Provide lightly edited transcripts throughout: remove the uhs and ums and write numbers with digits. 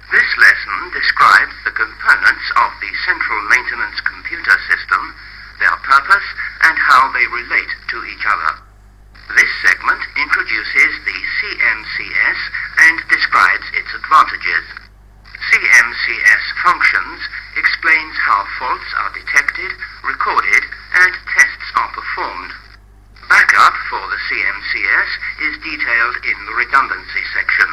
This lesson describes the components of the central maintenance computer system, their purpose, and how they relate to each other. This segment introduces the CMCS and describes its advantages. CMCS functions explains how faults are detected, recorded, and tests are performed. Backup for the CMCS is detailed in the redundancy section.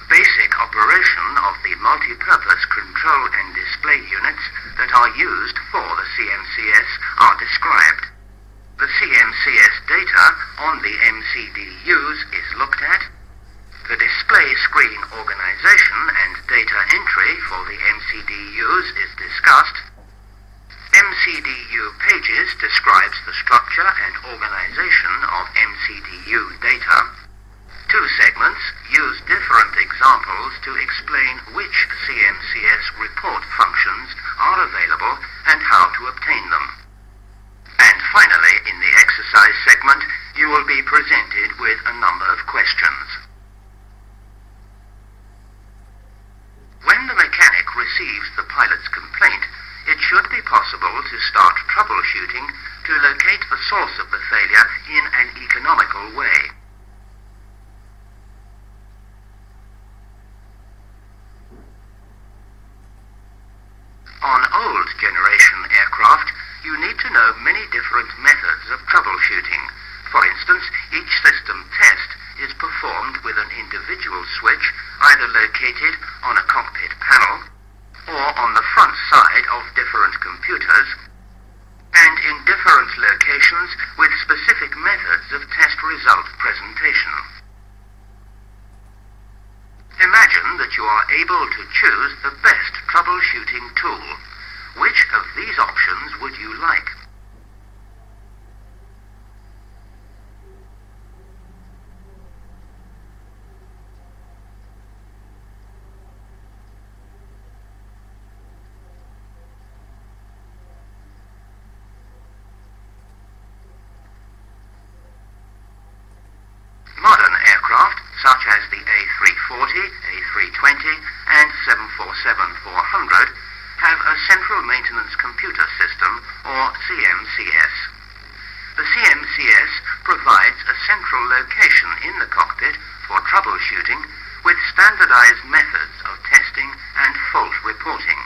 Basic operation of the multi-purpose control and display units that are used for the CMCS are described. The CMCS data on the MCDUs is looked at. The display screen organization and data entry for the MCDUs is discussed. MCDU pages describes the structure and organization of MCDU data. Two segments use different examples to explain which CMCS report functions are available and how to obtain them. And finally, in the exercise segment, you will be presented with a number of questions. When the mechanic receives the pilot's complaint, it should be possible to start troubleshooting to locate the source of the failure in an economical way. On old generation aircraft, you need to know many different methods of troubleshooting. For instance, each system test is performed with an individual switch either located on a cockpit panel or on the front side of different computers, and in different locations with specific methods of test result presentation. Imagine that you are able to choose the best troubleshooting tool. Which of these options would you like? Modern aircraft, such as the A340, A320, and 747-400, have a Central Maintenance Computer System, or CMCS. The CMCS provides a central location in the cockpit for troubleshooting with standardized methods of testing and fault reporting.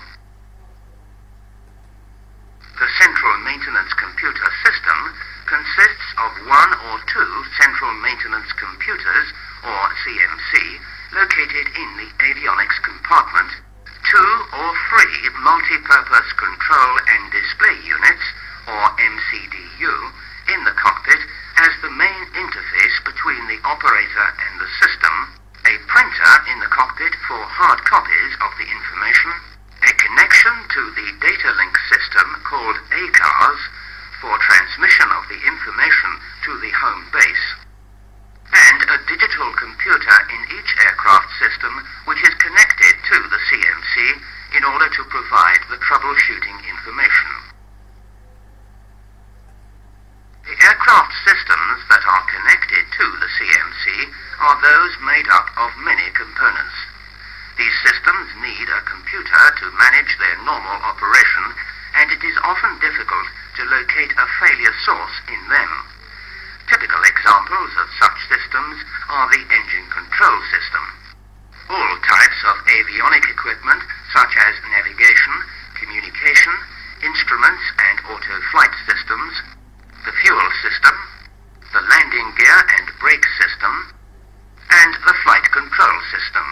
The Central Maintenance Computer System consists of one or two Central Maintenance Computers, or CMC, located in the avionics compartment, two or three multi-purpose control and display units, or MCDU, in the cockpit as the main interface between the operator and the system, a printer in the cockpit for hard copies of the information, a connection to the data link system called EASA for transmission of the information to the home base, and a digital computer in each aircraft system which is connected to the CMC in order to provide the troubleshooting information. The aircraft systems that are connected to the CMC are those made up of many components. These systems need a computer to manage their normal operation, and it is often difficult to locate a failure source in them. Typical examples of such systems are the engine control system. All types of avionic equipment such as navigation, communication, instruments and auto-flight systems, the fuel system, the landing gear and brake system, and the flight control system.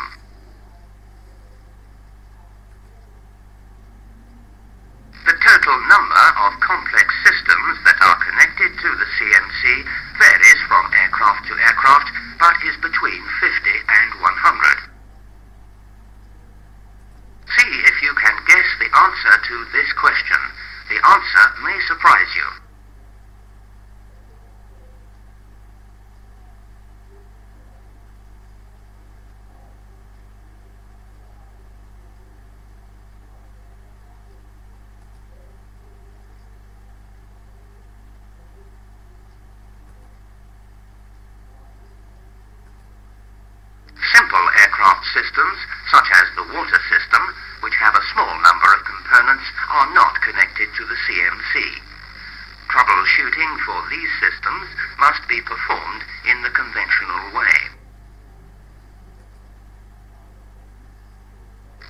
The total number of complex systems that are connected to the CMC varies from aircraft to aircraft, but is between 50 and 100. See if you can guess the answer to this question. The answer may surprise you. Simple aircraft systems, such as the water system, which have a small number of components, are not connected to the CMC. Troubleshooting for these systems must be performed in the conventional way.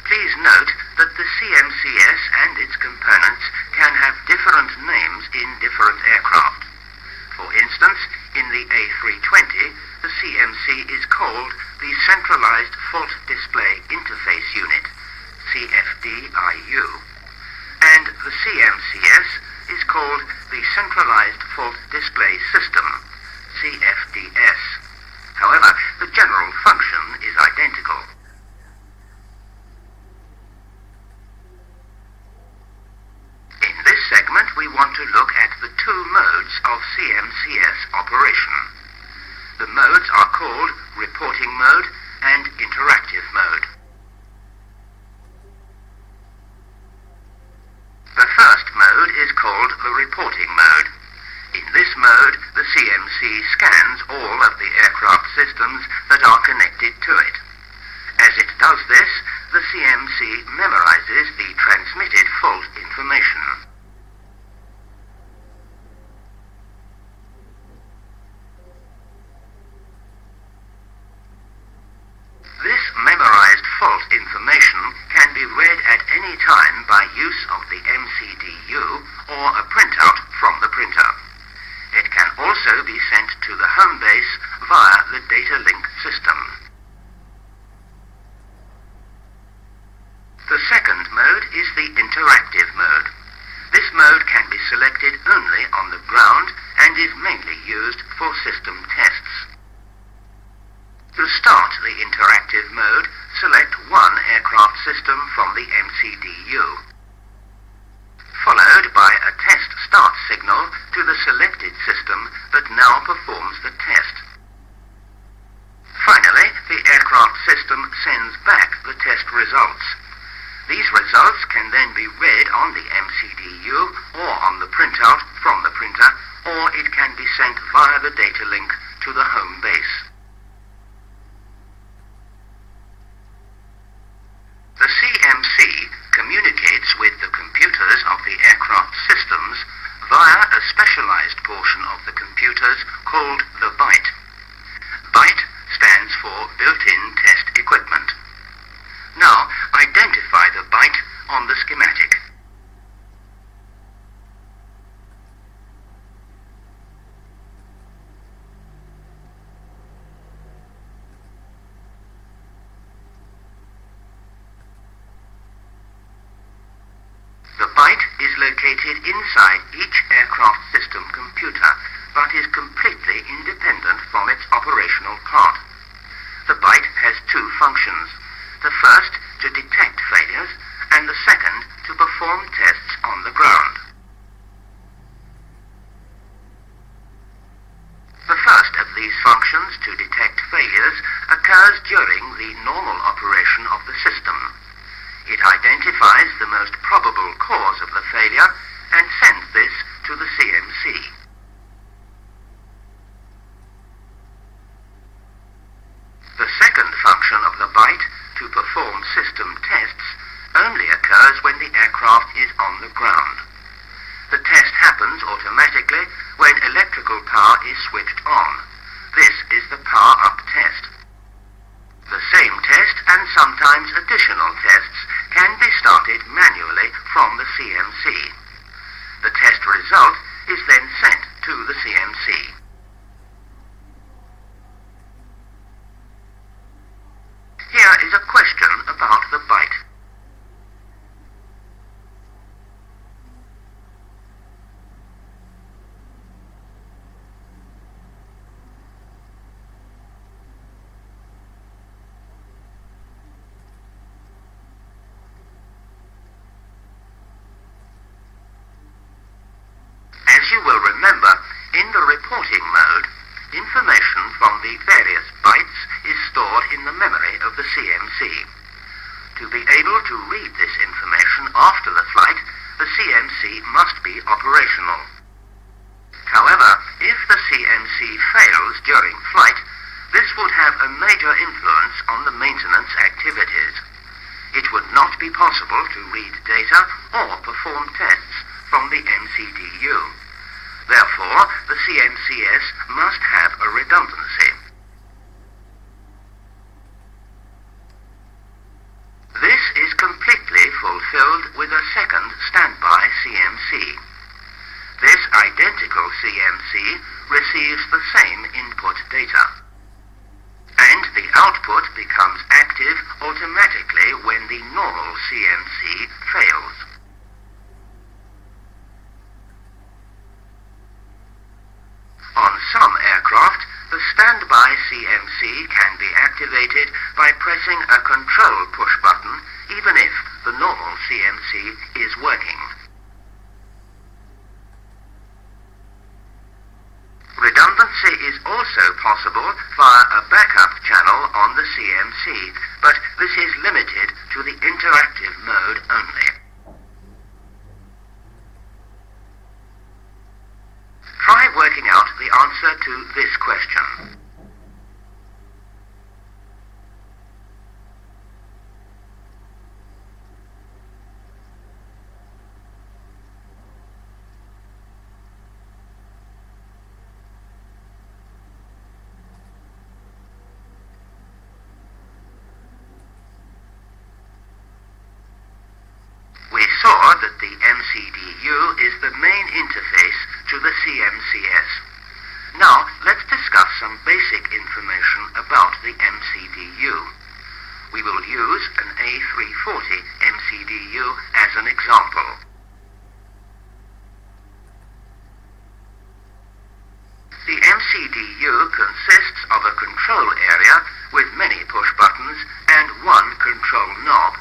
Please note that the CMCS and its components can have different names in different aircraft. For instance, in the A320, the CMC is called the Centralized Fault Display Interface Unit, CFDIU, and the CMCS is called the Centralized Fault Display System, CFDS. However, the general function is identical. In this segment, we want to look at the two modes of CMCS operation. The modes are called reporting mode and interactive mode. The first mode is called the reporting mode. In this mode, the CMC scans all of the aircraft systems that are connected to it. As it does this, the CMC memorizes the transmitted fault information. This memorized fault information can be read at any time by use of the MCDU or a printout from the printer. It can also be sent to the home base via the data link system. The second mode is the interactive mode. This mode can be selected only on the ground and is mainly used for system tests. To start the interactive mode, select one aircraft system from the MCDU, followed by a test start signal to the selected system that now performs the test. Finally, the aircraft system sends back the test results. These results can then be read on the MCDU or on the printout from the printer, or it can be sent via the data link to the home base. The CMC communicates with the computers of the aircraft systems via a specialized portion of the computers called the byte. Byte stands for built-in test equipment. Now, identify the byte on the schematic. The byte is located inside each aircraft system computer, but is completely independent from its operational part. The byte has two functions. The first, to detect failures, and the second, to perform tests on the ground. The first of these functions, to detect failures, occurs during the normal operation of the system. It identifies the most probable cause of the failure and sends this to the CMC. The second function of the byte, to perform system tests, only occurs when the aircraft is on the ground. The test happens automatically when electrical power is switched on. This is the power-up test. The same test and sometimes additional tests can be started manually from the CMC. The test result is then sent to the CMC. Here is a question about the byte. As you will remember, in the reporting mode, information from the various bytes is stored in the memory of the CMC. To be able to read this information after the flight, the CMC must be operational. However, if the CMC fails during flight, this would have have a major influence on the maintenance activities. It would not be possible to read data or perform tests from the MCDU. Therefore, the CMCS must have a redundancy. This is completely fulfilled with a second standby CMC. This identical CMC receives the same input data, and the output becomes active automatically when the normal CMC fails. On some aircraft, the standby CMC can be activated by pressing a control push button even if the normal CMC is working. Redundancy is also possible via a backup channel on the CMC, but this is limited to the interactive mode only. Try working out the answer to this question. We saw that the MCDU is the main interface to the CMCS. Now, let's discuss some basic information about the MCDU. We will use an A340 MCDU as an example. The MCDU consists of a control area with many push buttons and one control knob.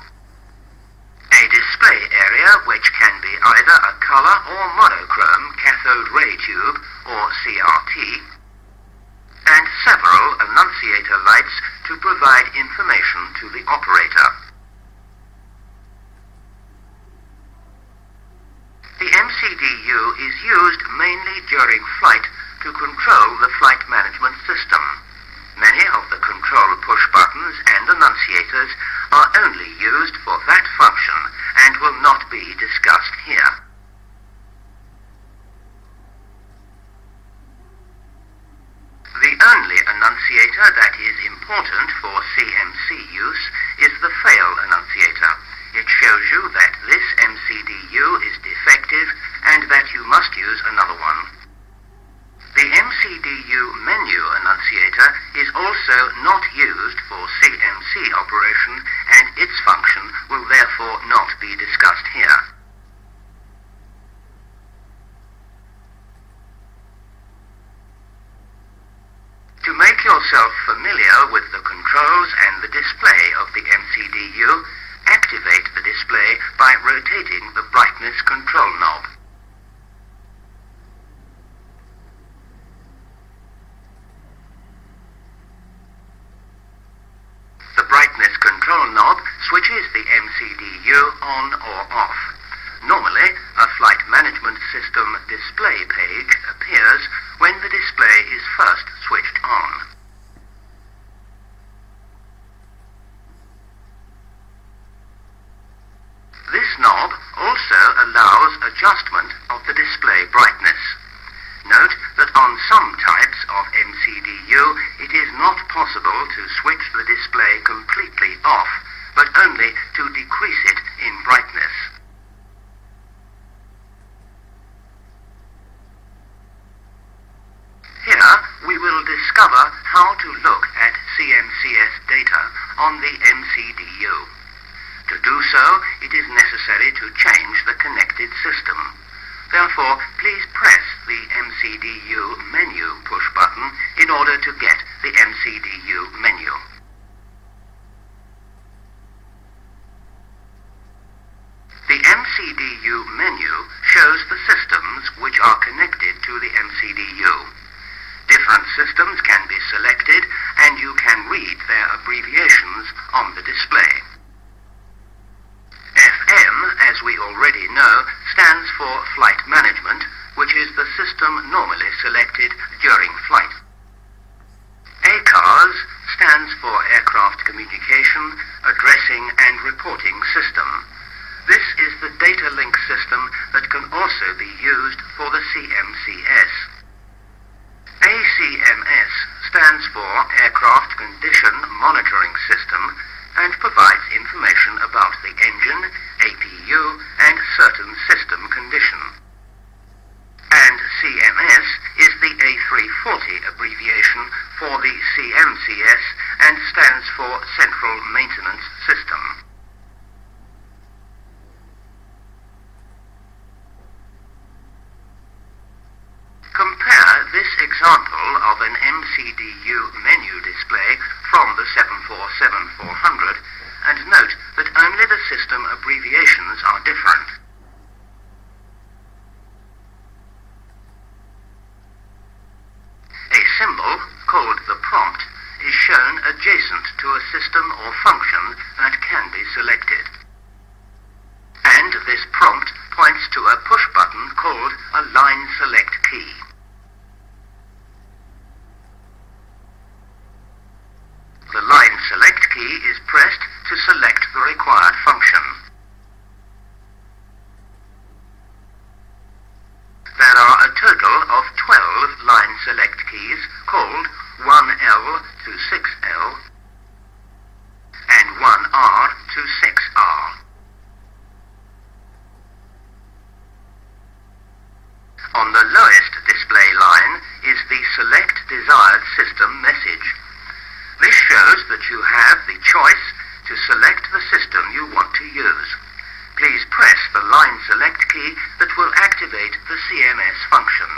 A display area which can be either a color or monochrome cathode ray tube or CRT, and several annunciator lights to provide information to the operator. The MCDU is used mainly during flight to control the flight management system. Many of the control push buttons and annunciators are only used for that function and will not be discussed here. The only annunciator that is important for CMC use is the fail annunciator. It shows you that this MCDU is defective and that you must use another one. The MCDU menu annunciator is also not used for CMC operation, and its function will therefore not be discussed here. To make yourself familiar with the controls and the display of the MCDU, activate the display by rotating the brightness control knob. The brightness control knob switches the MCDU on or off. Normally, a flight management system display page appears when the display is first switched on. This knob also allows adjustment of the display brightness. Note that on some types of MCDU it is not possible to switch the display completely off, but only to decrease it in brightness. Here we will discover how to look at CMCS data on the MCDU. To do so, it is necessary to change the connected system. Therefore, please press the MCDU menu push button in order to get the MCDU menu. The MCDU menu shows the systems which are connected to the MCDU. Different systems can be selected, and you can read their abbreviations on the display. FM, as we already know, stands for Flight Management, which is the system normally selected during flight. EASA aircraft communication, addressing and reporting system. This is the data link system that can also be used for the CMCS. ACMS stands for Aircraft Condition Monitoring System and provides information about the engine, APU, and certain system condition. And CMS is the A340 abbreviation for the CMCS and stands for Central Maintenance System. Compare this example of an MCDU menu display from the 747-400 and note that only the system abbreviations are different. A symbol, called the prompt, is shown adjacent to a system or function that can be selected. And this prompt points to a push button called a line select key. The line select key is pressed to select the required function. There are a total of 12 line select keys called 1L to 6L and 1R to 6R. On the lowest display line is the Select Desired System message. This shows that you have the choice to select the system you want to use. Please press the line select key that will activate the CMS function.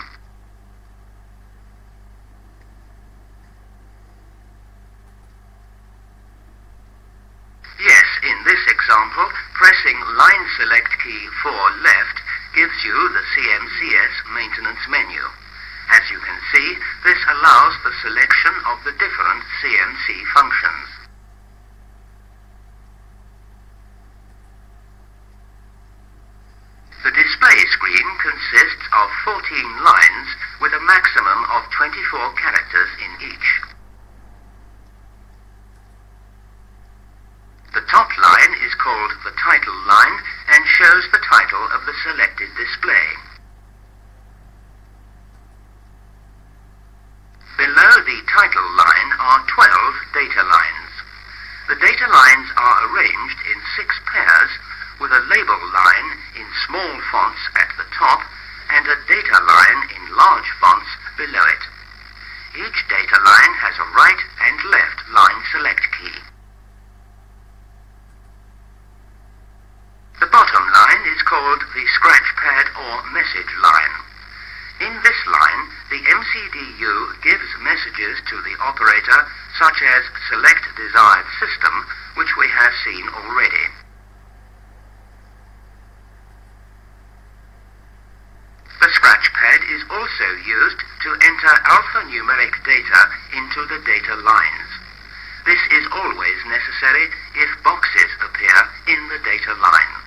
Yes, in this example, pressing line select key for left gives you the CMCS maintenance menu. As you can see, this allows the selection of the different CMC functions. The display screen consists of 14 lines with a maximum of 24 characters in each. The top line is called the title line and shows the title of the selected display. Below the title line are 12 data lines. The data lines are arranged in 6 pairs with a label line in small fonts at the top and a data line in large fonts below it. Each data line has a right and left line select key. The bottom line is called the scratch pad or message line. In this line, the MCDU gives messages to the operator such as Select Desired System, which we have seen already. The scratch pad is also used to enter alphanumeric data into the data lines. This is always necessary if boxes appear in the data line.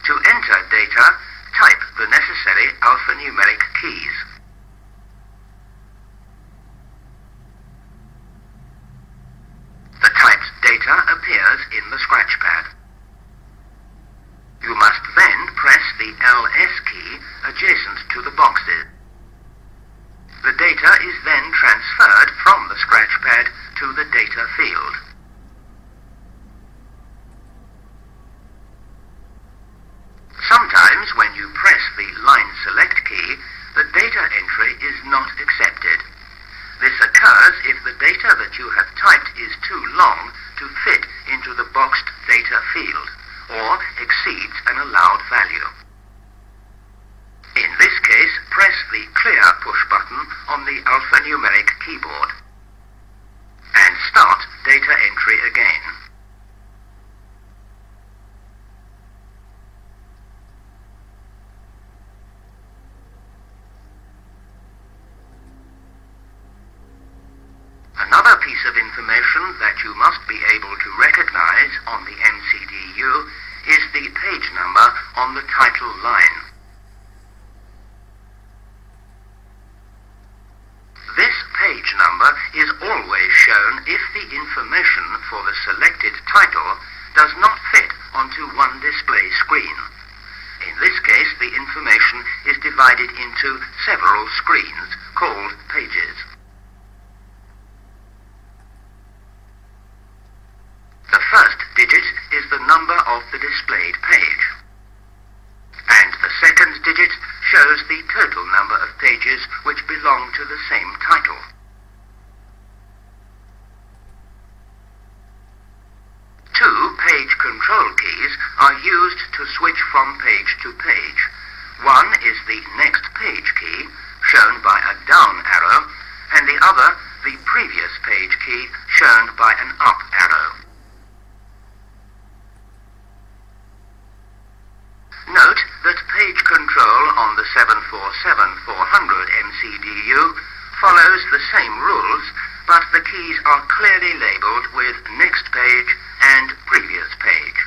To enter data, type the necessary alphanumeric keys. The typed data appears in the scratch pad. You must then press the LS key adjacent to the boxes. The data is then transferred from the scratch pad to the data field. Sometimes when you press the line select key, the data entry is not accepted. This occurs if the data that you have typed is too long to fit into the boxed data field, or exceeds an allowed value. In this case, press the clear push button on the alphanumeric keyboard and start data entry again. Another piece of information that you must be able to recognize on the MCDU is the page number on the title line. display screen. In this case, the information is divided into several screens called pages. The first digit is the number of the displayed page, and the second digit shows the total number of pages which belong to the same title. Two page control keys are used to switch from page to page. One is the next page key, shown by a down arrow, and the other the previous page key, shown by an up arrow. Note that page control on the 747-400 MCDU follows the same rules, but the keys are clearly labelled with next page and previous page.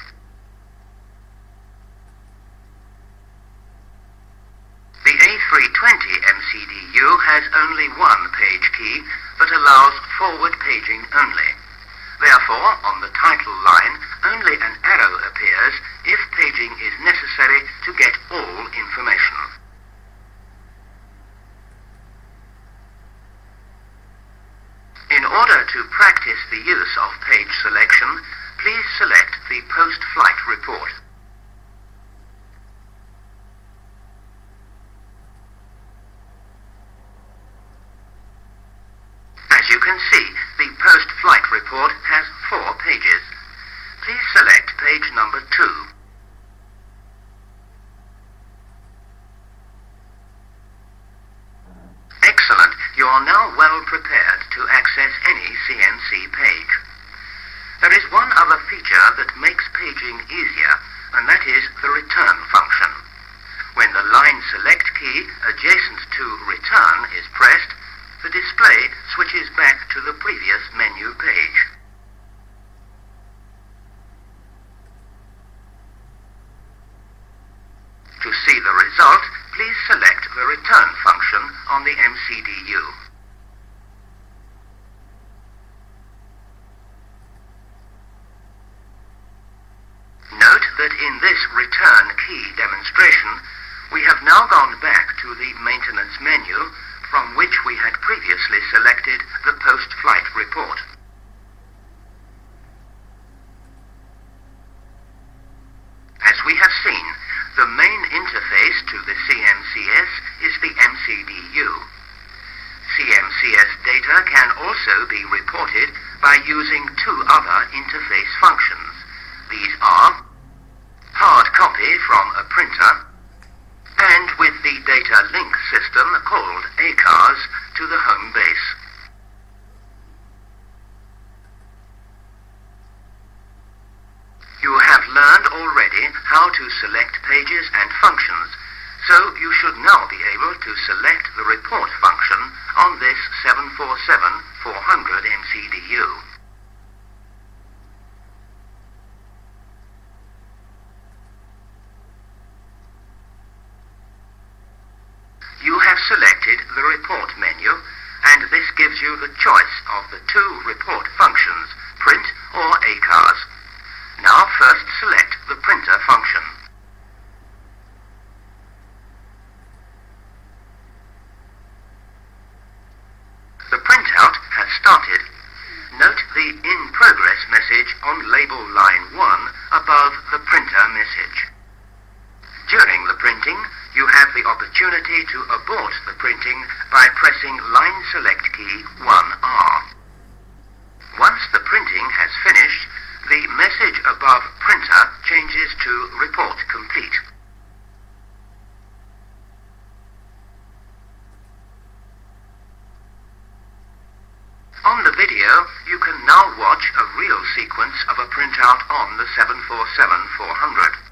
The A320 MCDU has only one page key, but allows forward paging only. Therefore, on the title line, only an arrow appears if paging is necessary to get all information. In order to practice the use of page selection, please select the post-flight report. As you can see, the post-flight report has 4 pages. Please select page number 2. Excellent. You are now well prepared to access any CNC page. There is one other feature that makes paging easier, and that is the return function. When the line select key adjacent to return is pressed, the display switches back to the previous menu page. To see the result, please select the return function on the MCDU. Note that in this return key demonstration, we have now gone back to the maintenance menu from which we had previously selected the post-flight report. As we have seen, the main interface to the CMCS is the MCDU. CMCS data can also be reported by using 2 other interface functions. These are hard copy from a printer, and with the data link system called EASA to the home base. You have learned already how to select pages and functions, so you should now be able to select the report function on this 747-400 MCDU. You have selected the report menu, and this gives you the choice of the 2 report functions, print or EASA. Now first select the printer function. The printout has started. Note the In Progress message on label line 1 above the printer message. During the printing, you have the opportunity to abort the printing by pressing line select key 1R. Once the printing has finished, the message above printer changes to report complete. On the video, you can now watch a real sequence of a printout on the 747-400.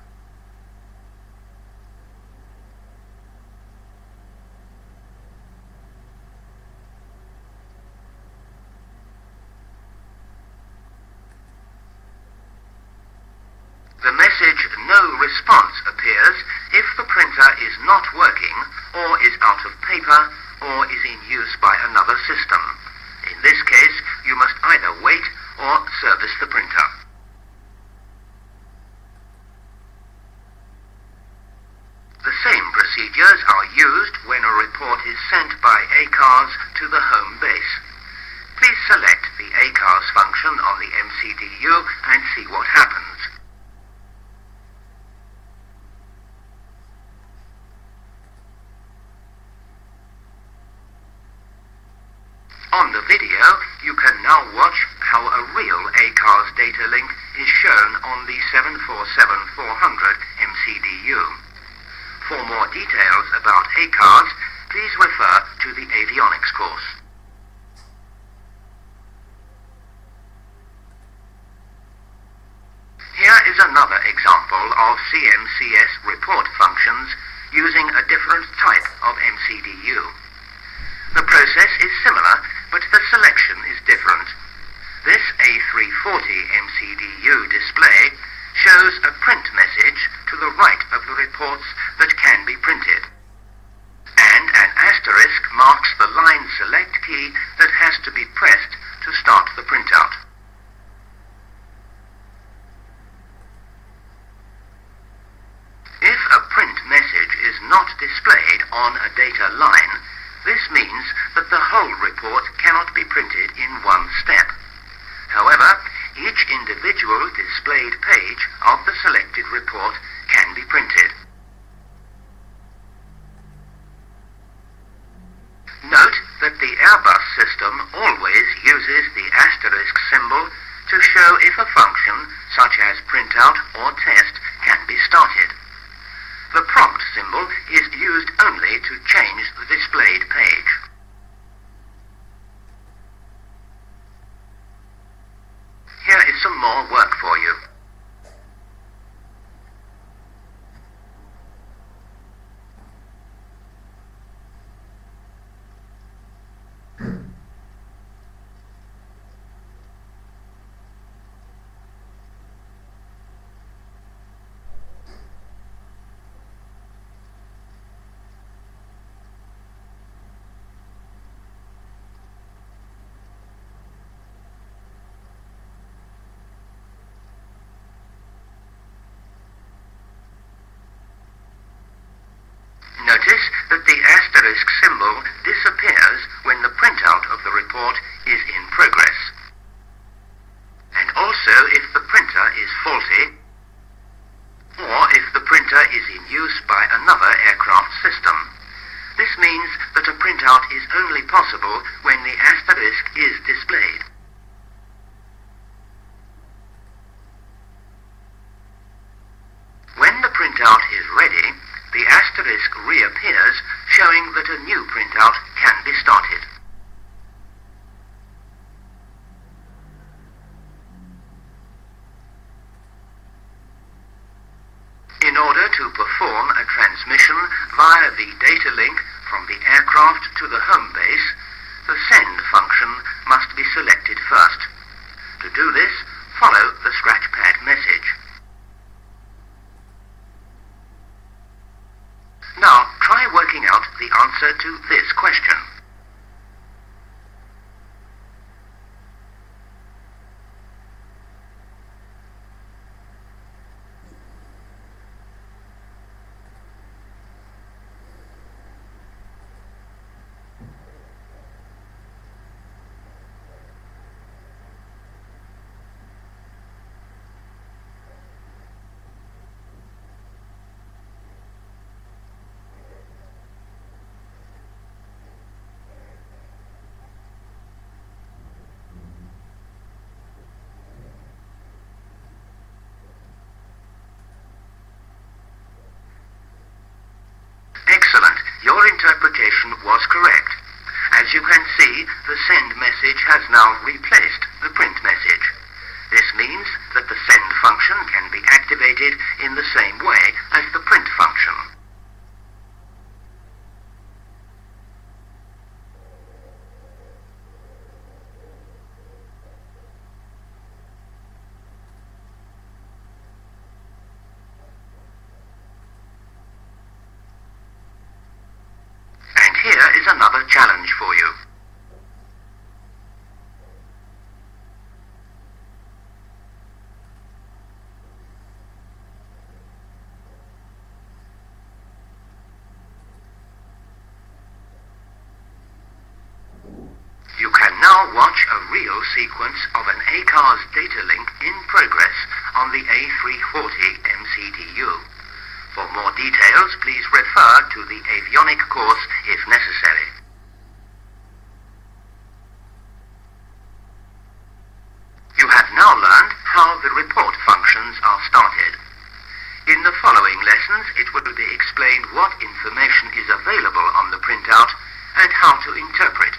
The message "No response" appears if the printer is not working, or is out of paper, or is in use by another system. In this case, you must either wait or service the printer. procedures are used when a report is sent by ACARS to the home base. Please select the ACARS function on the MCDU and see what happens. On the video, you can now watch how a real ACARS data link is shown on the 747-400 MCDU. For more details about ACARS, please refer to the avionics course. Here is another example of CMCS report functions using a different type of MCDU. The process is similar, but the selection is different. This A340 MCDU display shows a print message to the right of the reports that can be printed, and an asterisk marks the line select key that has to be pressed to start the printout. If a print message is not displayed on a data line, this means that the whole report cannot be printed in one step. However, each individual displayed page of the selected report can be printed. Note that the Airbus system always uses the asterisk symbol to show if a function, such as printout or test, can be started. The prompt symbol is used only to change the displayed page. Here is some more work for you. Notice that the asterisk symbol disappears when the printout of the report is in progress. And also if the printer is faulty, or if the printer is in use by another aircraft system. This means that a printout is only possible when the asterisk is displayed. When the printout is ready, the asterisk reappears, showing that a new printout can be started. In order to perform a transmission via the data link from the aircraft to the home base, the send function must be selected first. To do this, follow the scratchpad message. Now, try working out the answer to this question. Excellent. Your interpretation was correct. As you can see, the send message has now replaced the print message. This means that the send function can be activated in the same way as the print function. Here is another challenge for you. now watch a real sequence of an ACARS data link in progress on the A340 MCDU. For more details, please refer to the avionic course if necessary. You have now learned how the report functions are started. In the following lessons, it will be explained what information is available on the printout and how to interpret